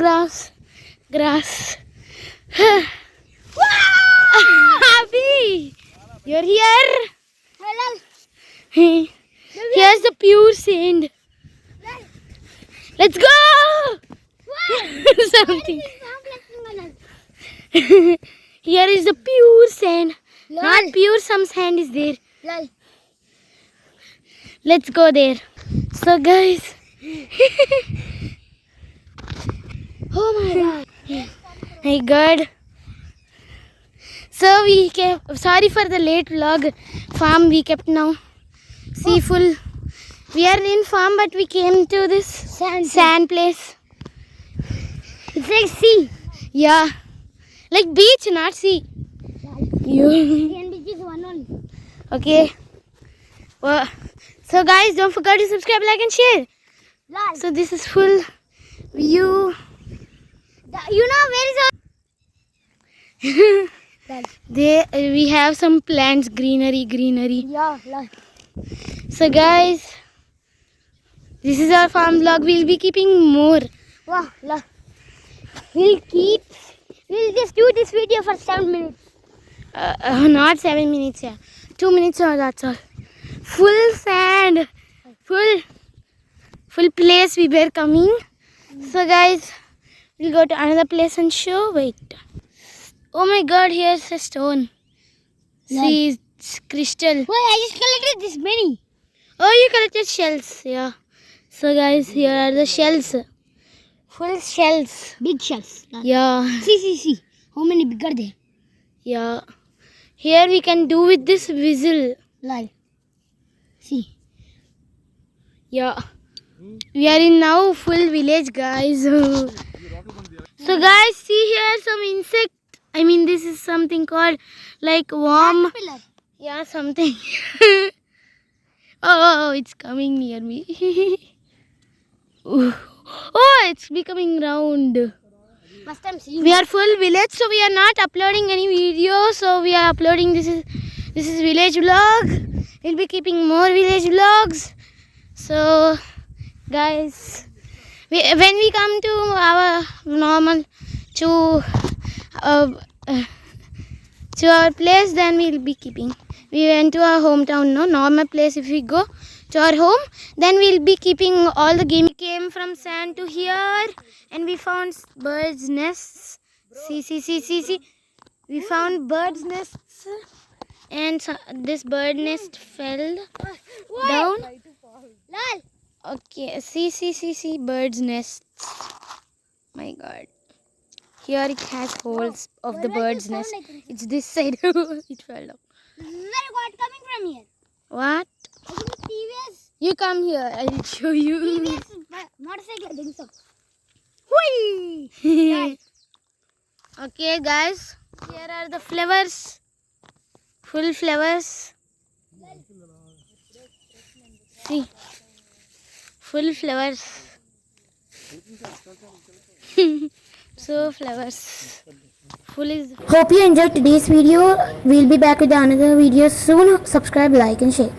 grass. Abhi, you're here. Here's the pure sand. Let's go. Something. Here is the pure sand. Not pure, some sand is there. Let's go there. So guys. Oh my god. My god. So we kept, sorry for the late vlog. Farm we kept now. See full. We are in farm but we came to this sand place. It's like sea. Yeah. Like beach, not sea. Beach is one only. Okay. Well, so guys, don't forget to subscribe, like and share. So this is full view. You know where is our there we have some plants, greenery. Yeah. So guys, this is our farm vlog. We'll be keeping more. Wow, we'll just do this video for 7 minutes. Not 7 minutes, yeah. 2 minutes or that's all. Full sand. Full place we were coming. So guys, we'll go to another place and show. Wait. Oh my god, here's a stone. See, it's crystal. Wait, I just collected this many. Oh, you collected shells, yeah. So guys, here are the shells. Full shells. Big shells. Yeah. See. How many big are there? Yeah. Here we can do with this whistle. See. Yeah. We are in now full village, guys. So guys, see here some insect. I mean, this is something called like worm. Caterpillar. Yeah, something. Oh, it's coming near me. Oh, it's becoming round. We are full village, so we are not uploading any video. So we are uploading this is village vlog. We'll be keeping more village vlogs. So guys, when we come to our normal to our place, then we'll be keeping. We went to our hometown, no normal place. If we go to our home, then we'll be keeping all the game. We came from sand to here and we found birds' nests. See. We found birds' nests and so this bird nest fell down. Okay, see, birds' nests. My god. Here it has holes of the bird's nest. It's this side. It fell down. This is very good coming from here. What? I think it's TVS. You come here. I will show you. TVS motorcycle, I think so. Hui! Okay, guys. Here are the flowers. Full flowers. See. Full flowers. So flowers. Full is. Hope you enjoyed today's video. We'll be back with another video soon. Subscribe, like and share.